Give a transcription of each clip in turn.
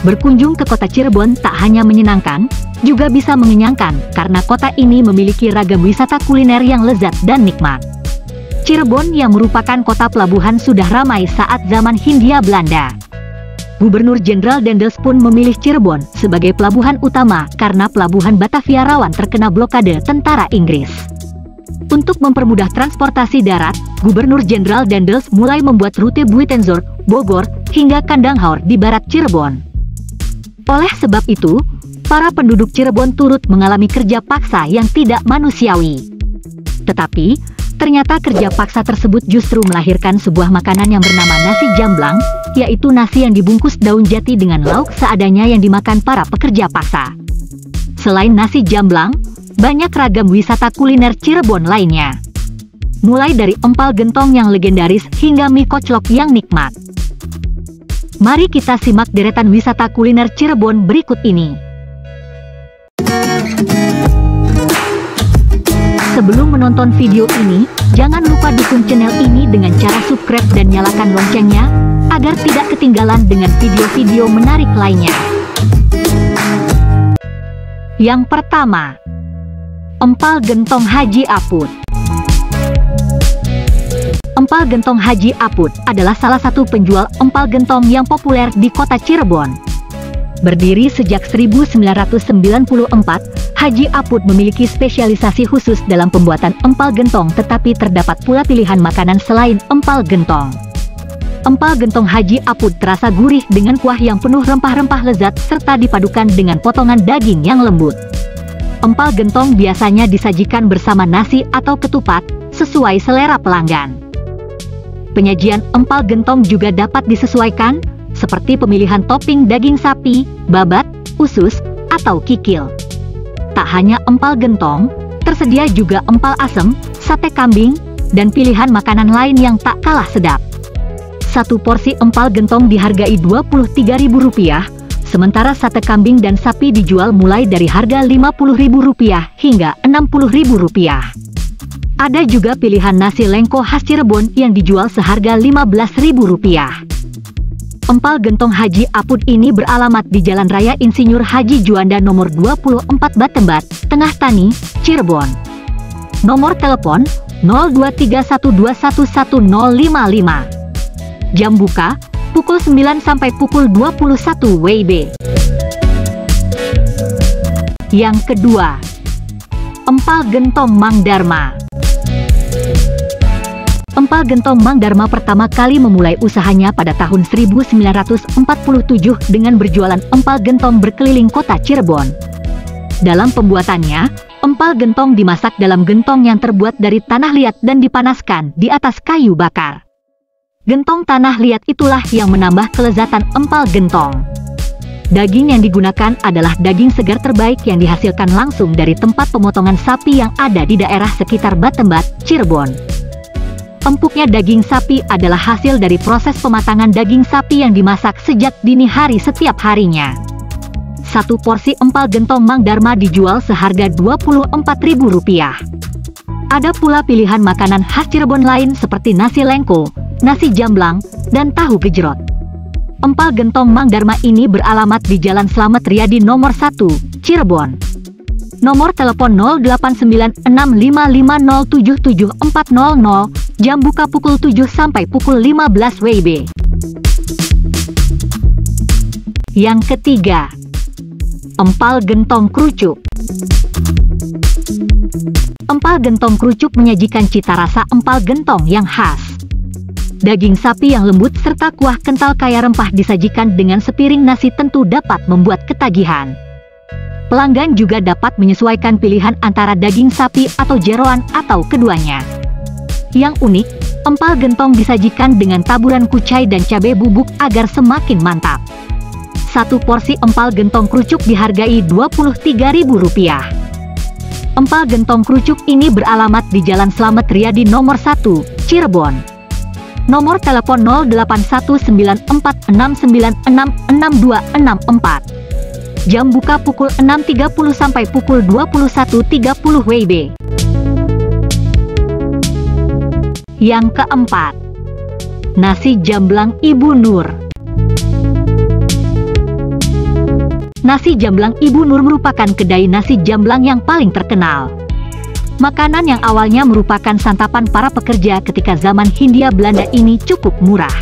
Berkunjung ke kota Cirebon tak hanya menyenangkan, juga bisa mengenyangkan karena kota ini memiliki ragam wisata kuliner yang lezat dan nikmat. Cirebon yang merupakan kota pelabuhan sudah ramai saat zaman Hindia Belanda. Gubernur Jenderal Dendels pun memilih Cirebon sebagai pelabuhan utama karena pelabuhan Batavia rawan terkena blokade tentara Inggris. Untuk mempermudah transportasi darat, Gubernur Jenderal Dendels mulai membuat rute Buitenzorg, Bogor, hingga Kandanghaur di barat Cirebon. Oleh sebab itu, para penduduk Cirebon turut mengalami kerja paksa yang tidak manusiawi. Tetapi, ternyata kerja paksa tersebut justru melahirkan sebuah makanan yang bernama nasi jamblang, yaitu nasi yang dibungkus daun jati dengan lauk seadanya yang dimakan para pekerja paksa. Selain nasi jamblang, banyak ragam wisata kuliner Cirebon lainnya. Mulai dari empal gentong yang legendaris hingga mie koclok yang nikmat. Mari kita simak deretan wisata kuliner Cirebon berikut ini. Sebelum menonton video ini, jangan lupa dukung channel ini dengan cara subscribe dan nyalakan loncengnya, agar tidak ketinggalan dengan video-video menarik lainnya. Yang pertama, empal gentong Haji Apud. Empal gentong Haji Apud adalah salah satu penjual empal gentong yang populer di kota Cirebon. Berdiri sejak 1994, Haji Apud memiliki spesialisasi khusus dalam pembuatan empal gentong, tetapi terdapat pula pilihan makanan selain empal gentong. Empal gentong Haji Apud terasa gurih dengan kuah yang penuh rempah-rempah lezat serta dipadukan dengan potongan daging yang lembut. Empal gentong biasanya disajikan bersama nasi atau ketupat, sesuai selera pelanggan. Penyajian empal gentong juga dapat disesuaikan, seperti pemilihan topping daging sapi, babat, usus, atau kikil. Tak hanya empal gentong, tersedia juga empal asem, sate kambing, dan pilihan makanan lain yang tak kalah sedap. Satu porsi empal gentong dihargai Rp23.000, sementara sate kambing dan sapi dijual mulai dari harga Rp50.000 hingga Rp60.000. Ada juga pilihan nasi lengko khas Cirebon yang dijual seharga Rp15.000. Empal gentong Haji Apud ini beralamat di Jalan Raya Insinyur Haji Juanda nomor 24 Batembat, Tengah Tani, Cirebon. Nomor telepon 0231211055. Jam buka pukul 9 sampai pukul 21 WIB. Yang kedua, empal gentong Mang Darma. Empal gentong Mang Darma pertama kali memulai usahanya pada tahun 1947 dengan berjualan empal gentong berkeliling kota Cirebon. Dalam pembuatannya, empal gentong dimasak dalam gentong yang terbuat dari tanah liat dan dipanaskan di atas kayu bakar. Gentong tanah liat itulah yang menambah kelezatan empal gentong. Daging yang digunakan adalah daging segar terbaik yang dihasilkan langsung dari tempat pemotongan sapi yang ada di daerah sekitar Batembat, Cirebon. Empuknya daging sapi adalah hasil dari proses pematangan daging sapi yang dimasak sejak dini hari setiap harinya. Satu porsi empal gentong Mang Darma dijual seharga Rp24.000. Ada pula pilihan makanan khas Cirebon lain seperti nasi lengko, nasi jamblang, dan tahu gejrot. Empal gentong Mang Darma ini beralamat di Jalan Slamet Riyadi nomor 1, Cirebon. Nomor telepon 089655077400, jam buka pukul 7 sampai pukul 15 WIB. Yang ketiga, empal gentong Krucuk. Empal gentong Krucuk menyajikan cita rasa empal gentong yang khas. Daging sapi yang lembut serta kuah kental kaya rempah disajikan dengan sepiring nasi tentu dapat membuat ketagihan. Pelanggan juga dapat menyesuaikan pilihan antara daging sapi atau jeroan atau keduanya. Yang unik, empal gentong disajikan dengan taburan kucai dan cabai bubuk agar semakin mantap. Satu porsi empal gentong Krucuk dihargai Rp23.000. Empal gentong Krucuk ini beralamat di Jalan Slamet Riyadi nomor 1, Cirebon. Nomor telepon 081946966264. Jam buka pukul 6.30 sampai pukul 21.30 WIB. Yang keempat, nasi jamblang Ibu Nur. Nasi jamblang Ibu Nur merupakan kedai nasi jamblang yang paling terkenal. Makanan yang awalnya merupakan santapan para pekerja ketika zaman Hindia Belanda ini cukup murah.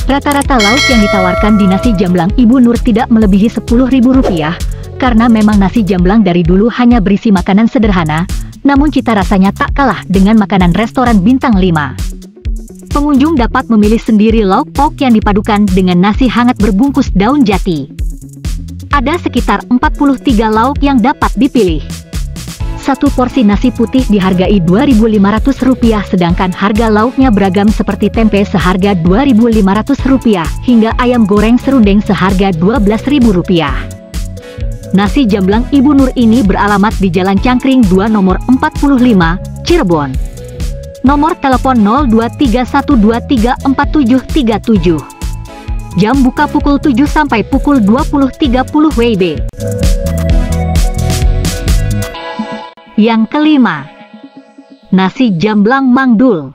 Rata-rata lauk yang ditawarkan di nasi jamblang Ibu Nur tidak melebihi Rp10.000, karena memang nasi jamblang dari dulu hanya berisi makanan sederhana, namun cita rasanya tak kalah dengan makanan restoran bintang 5. Pengunjung dapat memilih sendiri lauk pauk yang dipadukan dengan nasi hangat berbungkus daun jati. Ada sekitar 43 lauk yang dapat dipilih. Satu porsi nasi putih dihargai Rp2.500, sedangkan harga lauknya beragam seperti tempe seharga Rp2.500 hingga ayam goreng serundeng seharga Rp12.000. Nasi jamblang Ibu Nur ini beralamat di Jalan Cangkring 2 nomor 45, Cirebon. Nomor telepon 0231234737. Jam buka pukul 7 sampai pukul 20.30 WIB. Yang kelima, nasi jamblang Mang Dul.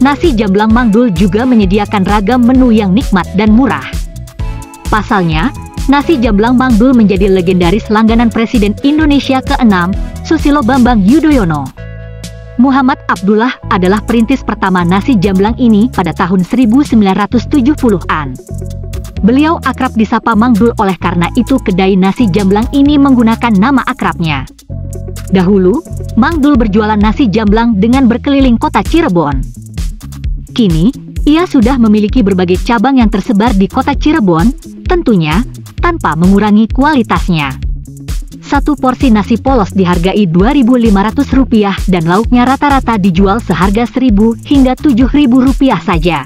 Nasi jamblang Mang Dul juga menyediakan ragam menu yang nikmat dan murah. Pasalnya, nasi jamblang Mang Dul menjadi legendaris langganan Presiden Indonesia ke-6, Susilo Bambang Yudhoyono. Muhammad Abdullah adalah perintis pertama nasi jamblang ini pada tahun 1970-an. Beliau akrab disapa Mang Dul, oleh karena itu kedai nasi jamblang ini menggunakan nama akrabnya. Dahulu, Mang Dul berjualan nasi jamblang dengan berkeliling kota Cirebon. Kini, ia sudah memiliki berbagai cabang yang tersebar di kota Cirebon, tentunya tanpa mengurangi kualitasnya. Satu porsi nasi polos dihargai Rp2.500 dan lauknya rata-rata dijual seharga Rp1.000 hingga Rp7.000 saja.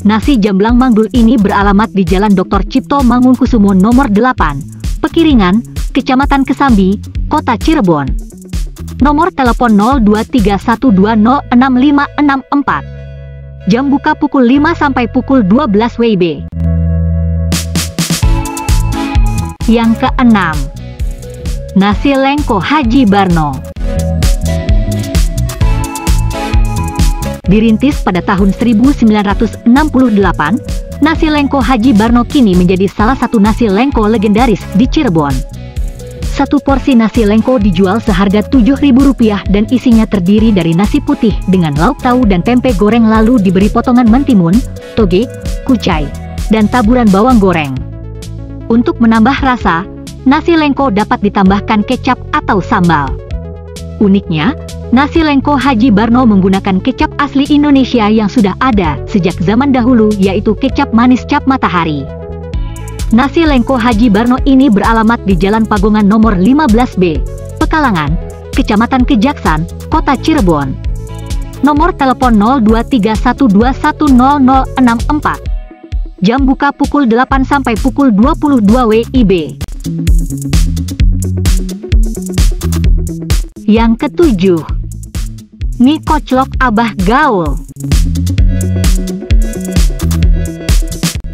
Nasi jamblang Mang Dul ini beralamat di Jalan Dr. Cipto Mangunkusumo nomor 8, Pekiringan, Kecamatan Kesambi, Kota Cirebon. Nomor telepon 0231206564. Jam buka pukul 5 sampai pukul 12 WIB. Yang keenam, nasi lengko Haji Barno. Dirintis pada tahun 1968, nasi lengko Haji Barno kini menjadi salah satu nasi lengko legendaris di Cirebon. Satu porsi nasi lengko dijual seharga Rp7.000 dan isinya terdiri dari nasi putih dengan lauk tahu dan tempe goreng, lalu diberi potongan mentimun, toge, kucai, dan taburan bawang goreng. Untuk menambah rasa, nasi lengko dapat ditambahkan kecap atau sambal. Uniknya, nasi lengko Haji Barno menggunakan kecap asli Indonesia yang sudah ada sejak zaman dahulu, yaitu kecap manis cap matahari. Nasi lengko Haji Barno ini beralamat di Jalan Pagongan nomor 15B, Pekalangan, Kecamatan Kejaksan, Kota Cirebon. Nomor telepon 0231210064. Jam buka pukul 8 sampai pukul 22 WIB. Yang ketujuh, mie koclok Abah Gaul.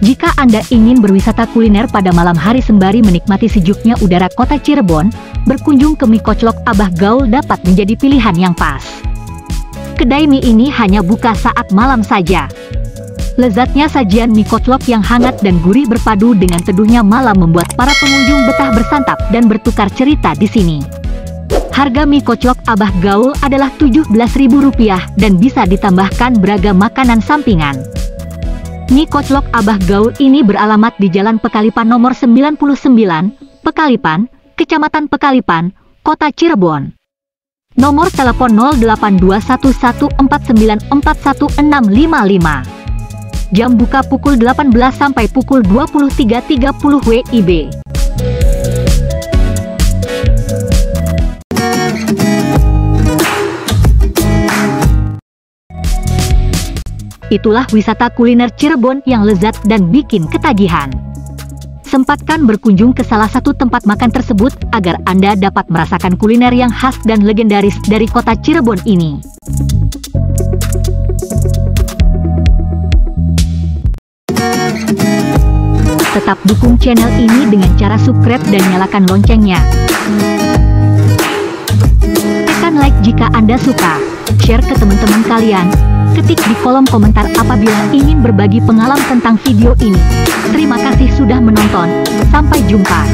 Jika Anda ingin berwisata kuliner pada malam hari sembari menikmati sejuknya udara kota Cirebon, berkunjung ke mie koclok Abah Gaul dapat menjadi pilihan yang pas. Kedai mie ini hanya buka saat malam saja. Lezatnya sajian mie koclok yang hangat dan gurih berpadu dengan teduhnya malam membuat para pengunjung betah bersantap dan bertukar cerita di sini. Harga mie koclok Abah Gaul adalah Rp17.000 dan bisa ditambahkan beragam makanan sampingan. Mie koclok Abah Gaul ini beralamat di Jalan Pekalipan nomor 99, Pekalipan, Kecamatan Pekalipan, Kota Cirebon. Nomor telepon 0821494165. Jam buka pukul 18 sampai pukul 23.30 WIB. Itulah wisata kuliner Cirebon yang lezat dan bikin ketagihan. Sempatkan berkunjung ke salah satu tempat makan tersebut agar Anda dapat merasakan kuliner yang khas dan legendaris dari kota Cirebon ini. Tetap dukung channel ini dengan cara subscribe dan nyalakan loncengnya. Tekan like jika Anda suka, share ke teman-teman kalian, Ketik di kolom komentar apabila ingin berbagi pengalaman tentang video ini. Terima kasih sudah menonton. Sampai jumpa.